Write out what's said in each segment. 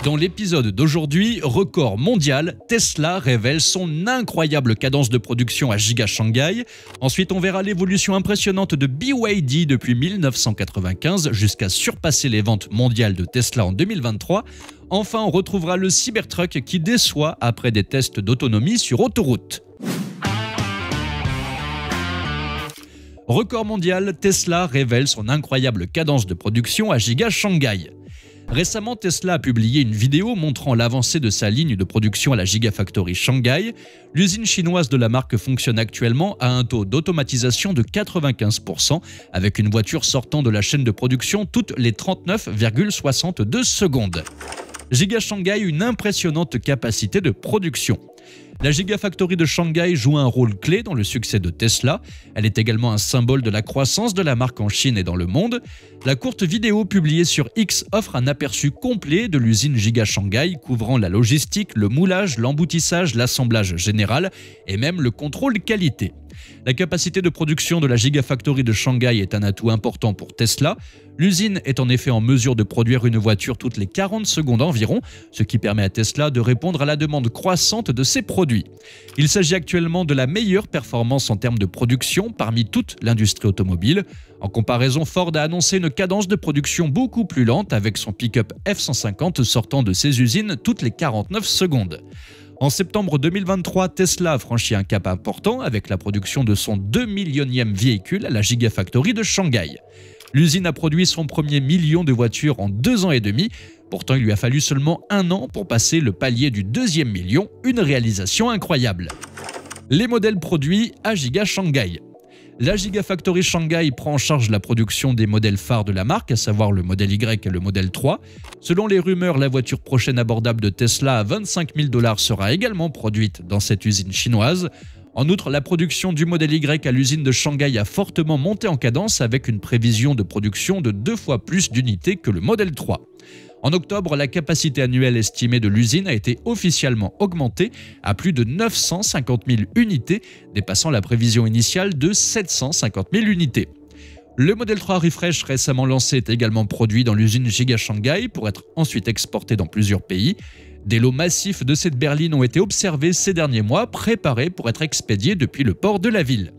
Dans l'épisode d'aujourd'hui, record mondial, Tesla révèle son incroyable cadence de production à Giga Shanghai. Ensuite, on verra l'évolution impressionnante de BYD depuis 1995 jusqu'à surpasser les ventes mondiales de Tesla en 2023. Enfin, on retrouvera le Cybertruck qui déçoit après des tests d'autonomie sur autoroute. Record mondial, Tesla révèle son incroyable cadence de production à Giga Shanghai. Récemment, Tesla a publié une vidéo montrant l'avancée de sa ligne de production à la Gigafactory Shanghai. L'usine chinoise de la marque fonctionne actuellement à un taux d'automatisation de 95%, avec une voiture sortant de la chaîne de production toutes les 39,62 secondes. Giga Shanghai, une impressionnante capacité de production. La Gigafactory de Shanghai joue un rôle clé dans le succès de Tesla. Elle est également un symbole de la croissance de la marque en Chine et dans le monde. La courte vidéo publiée sur X offre un aperçu complet de l'usine Giga Shanghai, couvrant la logistique, le moulage, l'emboutissage, l'assemblage général et même le contrôle qualité. La capacité de production de la Gigafactory de Shanghai est un atout important pour Tesla. L'usine est en effet en mesure de produire une voiture toutes les 40 secondes environ, ce qui permet à Tesla de répondre à la demande croissante de ses produits. Il s'agit actuellement de la meilleure performance en termes de production parmi toute l'industrie automobile. En comparaison, Ford a annoncé une cadence de production beaucoup plus lente avec son pick-up F-150 sortant de ses usines toutes les 49 secondes. En septembre 2023, Tesla a franchi un cap important avec la production de son 2 millionième véhicule à la Gigafactory de Shanghai. L'usine a produit son premier million de voitures en 2 ans et demi. Pourtant, il lui a fallu seulement 1 an pour passer le palier du 2e million, une réalisation incroyable. Les modèles produits à Giga Shanghai. La Gigafactory Shanghai prend en charge la production des modèles phares de la marque, à savoir le modèle Y et le modèle 3. Selon les rumeurs, la voiture prochaine abordable de Tesla à 25 000 $ sera également produite dans cette usine chinoise. En outre, la production du modèle Y à l'usine de Shanghai a fortement monté en cadence avec une prévision de production de 2 fois plus d'unités que le modèle 3. En octobre, la capacité annuelle estimée de l'usine a été officiellement augmentée à plus de 950 000 unités, dépassant la prévision initiale de 750 000 unités. Le modèle 3 Refresh récemment lancé est également produit dans l'usine Giga Shanghai pour être ensuite exporté dans plusieurs pays. Des lots massifs de cette berline ont été observés ces derniers mois, préparés pour être expédiés depuis le port de la ville.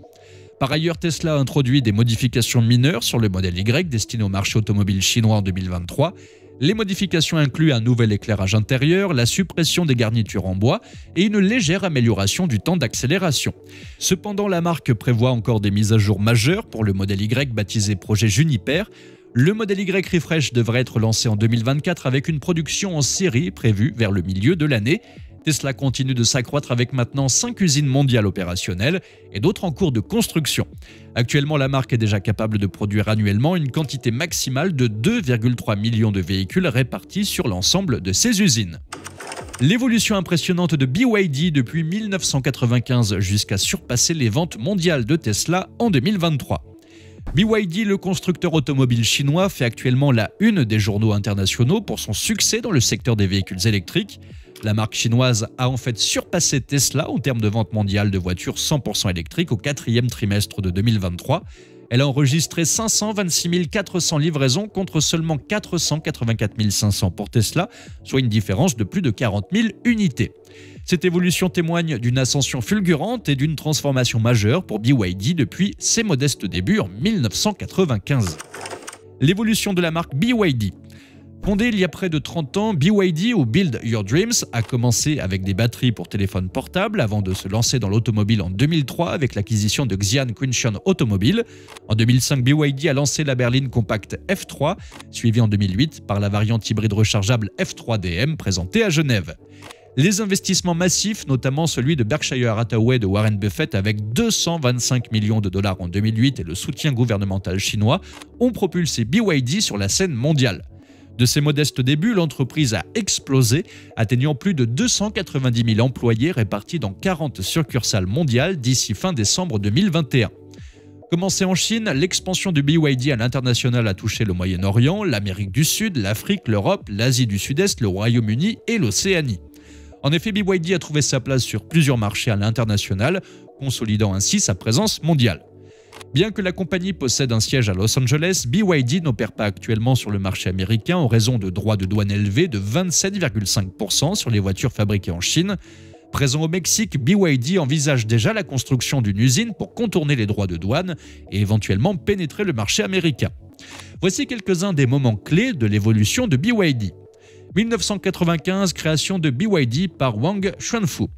Par ailleurs, Tesla a introduit des modifications mineures sur le modèle Y destiné au marché automobile chinois en 2023. Les modifications incluent un nouvel éclairage intérieur, la suppression des garnitures en bois et une légère amélioration du temps d'accélération. Cependant, la marque prévoit encore des mises à jour majeures pour le modèle Y baptisé Projet Juniper. Le modèle Y Refresh devrait être lancé en 2024 avec une production en série prévue vers le milieu de l'année. Tesla continue de s'accroître avec maintenant 5 usines mondiales opérationnelles et d'autres en cours de construction. Actuellement, la marque est déjà capable de produire annuellement une quantité maximale de 2,3 millions de véhicules répartis sur l'ensemble de ses usines. L'évolution impressionnante de BYD depuis 1995 jusqu'à surpasser les ventes mondiales de Tesla en 2023. BYD, le constructeur automobile chinois, fait actuellement la une des journaux internationaux pour son succès dans le secteur des véhicules électriques. La marque chinoise a en fait surpassé Tesla en termes de vente mondiale de voitures 100% électriques au 4e trimestre de 2023. Elle a enregistré 526 400 livraisons contre seulement 484 500 pour Tesla, soit une différence de plus de 40 000 unités. Cette évolution témoigne d'une ascension fulgurante et d'une transformation majeure pour BYD depuis ses modestes débuts en 1995. L'évolution de la marque BYD. Fondée il y a près de 30 ans, BYD ou Build Your Dreams a commencé avec des batteries pour téléphones portables avant de se lancer dans l'automobile en 2003 avec l'acquisition de Xi'an Qinshan Automobile. En 2005, BYD a lancé la berline compacte F3, suivie en 2008 par la variante hybride rechargeable F3DM présentée à Genève. Les investissements massifs, notamment celui de Berkshire Hathaway de Warren Buffett avec 225 millions de dollars en 2008 et le soutien gouvernemental chinois, ont propulsé BYD sur la scène mondiale. De ses modestes débuts, l'entreprise a explosé, atteignant plus de 290 000 employés répartis dans 40 succursales mondiales d'ici fin décembre 2021. Commencée en Chine, l'expansion de BYD à l'international a touché le Moyen-Orient, l'Amérique du Sud, l'Afrique, l'Europe, l'Asie du Sud-Est, le Royaume-Uni et l'Océanie. En effet, BYD a trouvé sa place sur plusieurs marchés à l'international, consolidant ainsi sa présence mondiale. Bien que la compagnie possède un siège à Los Angeles, BYD n'opère pas actuellement sur le marché américain en raison de droits de douane élevés de 27,5% sur les voitures fabriquées en Chine. Présent au Mexique, BYD envisage déjà la construction d'une usine pour contourner les droits de douane et éventuellement pénétrer le marché américain. Voici quelques-uns des moments clés de l'évolution de BYD. 1995, création de BYD par Wang Xuanfu.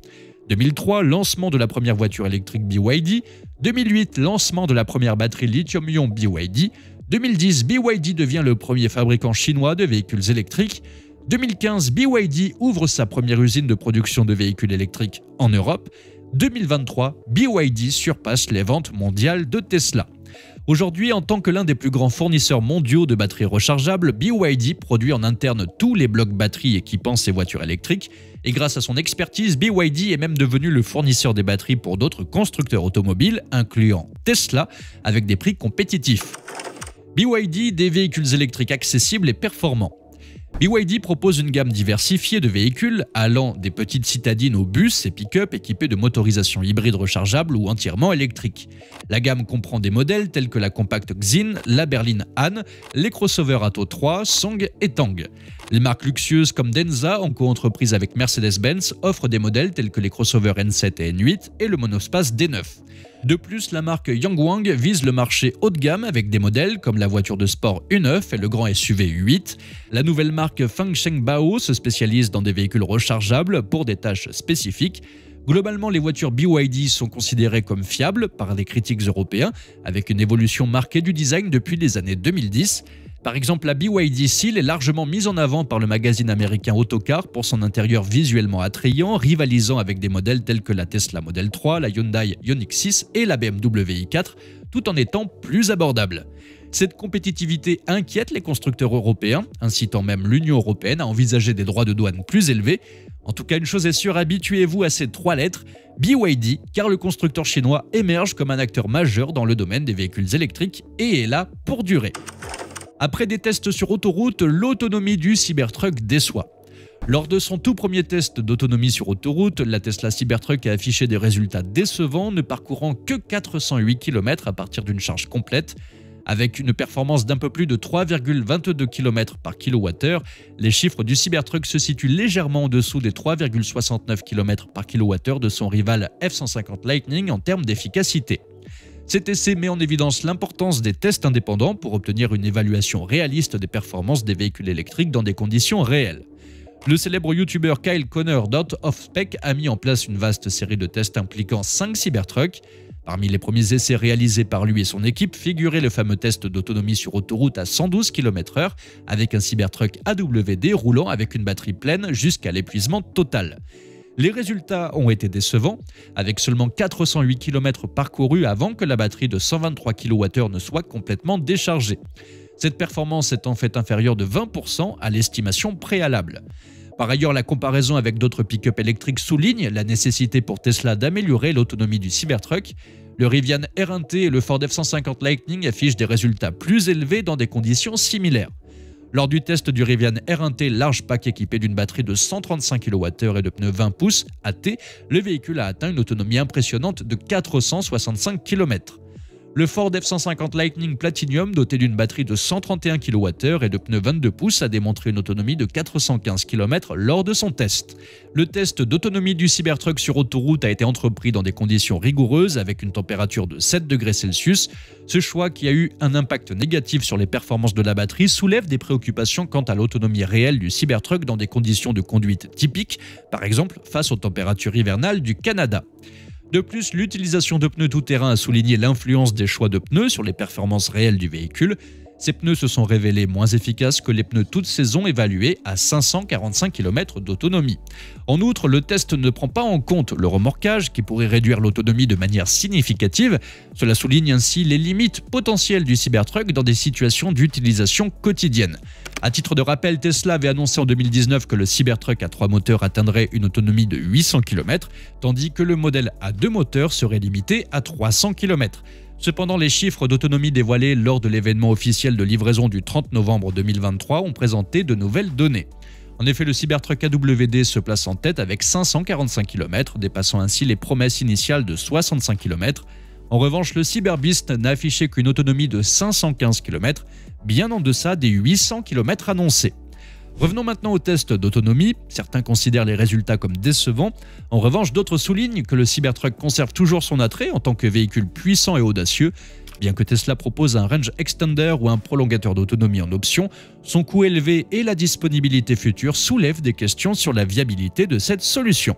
2003, lancement de la première voiture électrique BYD. 2008, lancement de la première batterie lithium-ion BYD. 2010, BYD devient le premier fabricant chinois de véhicules électriques. 2015, BYD ouvre sa première usine de production de véhicules électriques en Europe. 2023, BYD surpasse les ventes mondiales de Tesla. Aujourd'hui, en tant que l'un des plus grands fournisseurs mondiaux de batteries rechargeables, BYD produit en interne tous les blocs batteries équipant ses voitures électriques. Et grâce à son expertise, BYD est même devenu le fournisseur des batteries pour d'autres constructeurs automobiles, incluant Tesla, avec des prix compétitifs. BYD, des véhicules électriques accessibles et performants. BYD propose une gamme diversifiée de véhicules allant des petites citadines aux bus et pick-up équipés de motorisations hybrides rechargeables ou entièrement électriques. La gamme comprend des modèles tels que la compacte Xin, la berline Han, les crossovers Atto 3, Song et Tang. Les marques luxueuses comme Denza, en coentreprise avec Mercedes-Benz, offrent des modèles tels que les crossovers N7 et N8 et le monospace D9. De plus, la marque Yangwang vise le marché haut de gamme avec des modèles comme la voiture de sport U9 et le grand SUV U8. La nouvelle marque Fengsheng Bao se spécialise dans des véhicules rechargeables pour des tâches spécifiques. Globalement, les voitures BYD sont considérées comme fiables par les critiques européens, avec une évolution marquée du design depuis les années 2010. Par exemple, la BYD Seal est largement mise en avant par le magazine américain Autocar pour son intérieur visuellement attrayant, rivalisant avec des modèles tels que la Tesla Model 3, la Hyundai Ioniq 6 et la BMW i4, tout en étant plus abordable. Cette compétitivité inquiète les constructeurs européens, incitant même l'Union européenne à envisager des droits de douane plus élevés. En tout cas, une chose est sûre, habituez-vous à ces 3 lettres, BYD, car le constructeur chinois émerge comme un acteur majeur dans le domaine des véhicules électriques et est là pour durer. Après des tests sur autoroute, l'autonomie du Cybertruck déçoit. Lors de son tout premier test d'autonomie sur autoroute, la Tesla Cybertruck a affiché des résultats décevants, ne parcourant que 408 km à partir d'une charge complète. Avec une performance d'un peu plus de 3,22 km par kWh, les chiffres du Cybertruck se situent légèrement en dessous des 3,69 km par kWh de son rival F-150 Lightning en termes d'efficacité. Cet essai met en évidence l'importance des tests indépendants pour obtenir une évaluation réaliste des performances des véhicules électriques dans des conditions réelles. Le célèbre youtubeur Kyle Connor d'Out-of-Spec a mis en place une vaste série de tests impliquant 5 Cybertrucks. Parmi les premiers essais réalisés par lui et son équipe figurait le fameux test d'autonomie sur autoroute à 112 km/h avec un Cybertruck AWD roulant avec une batterie pleine jusqu'à l'épuisement total. Les résultats ont été décevants, avec seulement 408 km parcourus avant que la batterie de 123 kWh ne soit complètement déchargée. Cette performance est en fait inférieure de 20% à l'estimation préalable. Par ailleurs, la comparaison avec d'autres pick-up électriques souligne la nécessité pour Tesla d'améliorer l'autonomie du Cybertruck. Le Rivian R1T et le Ford F-150 Lightning affichent des résultats plus élevés dans des conditions similaires. Lors du test du Rivian R1T large pack équipé d'une batterie de 135 kWh et de pneus 20 pouces AT, le véhicule a atteint une autonomie impressionnante de 465 km. Le Ford F-150 Lightning Platinum, doté d'une batterie de 131 kWh et de pneus 22 pouces, a démontré une autonomie de 415 km lors de son test. Le test d'autonomie du Cybertruck sur autoroute a été entrepris dans des conditions rigoureuses avec une température de 7 degrés Celsius. Ce choix, qui a eu un impact négatif sur les performances de la batterie, soulève des préoccupations quant à l'autonomie réelle du Cybertruck dans des conditions de conduite typiques, par exemple face aux températures hivernales du Canada. De plus, l'utilisation de pneus tout-terrain a souligné l'influence des choix de pneus sur les performances réelles du véhicule. Ces pneus se sont révélés moins efficaces que les pneus toute saison évalués à 545 km d'autonomie. En outre, le test ne prend pas en compte le remorquage qui pourrait réduire l'autonomie de manière significative. Cela souligne ainsi les limites potentielles du Cybertruck dans des situations d'utilisation quotidienne. À titre de rappel, Tesla avait annoncé en 2019 que le Cybertruck à 3 moteurs atteindrait une autonomie de 800 km, tandis que le modèle à 2 moteurs serait limité à 300 km. Cependant, les chiffres d'autonomie dévoilés lors de l'événement officiel de livraison du 30 novembre 2023 ont présenté de nouvelles données. En effet, le Cybertruck AWD se place en tête avec 545 km, dépassant ainsi les promesses initiales de 65 km. En revanche, le Cyberbeast n'a affiché qu'une autonomie de 515 km, bien en deçà des 800 km annoncés. Revenons maintenant aux tests d'autonomie. Certains considèrent les résultats comme décevants. En revanche, d'autres soulignent que le Cybertruck conserve toujours son attrait en tant que véhicule puissant et audacieux. Bien que Tesla propose un range extender ou un prolongateur d'autonomie en option, son coût élevé et la disponibilité future soulèvent des questions sur la viabilité de cette solution.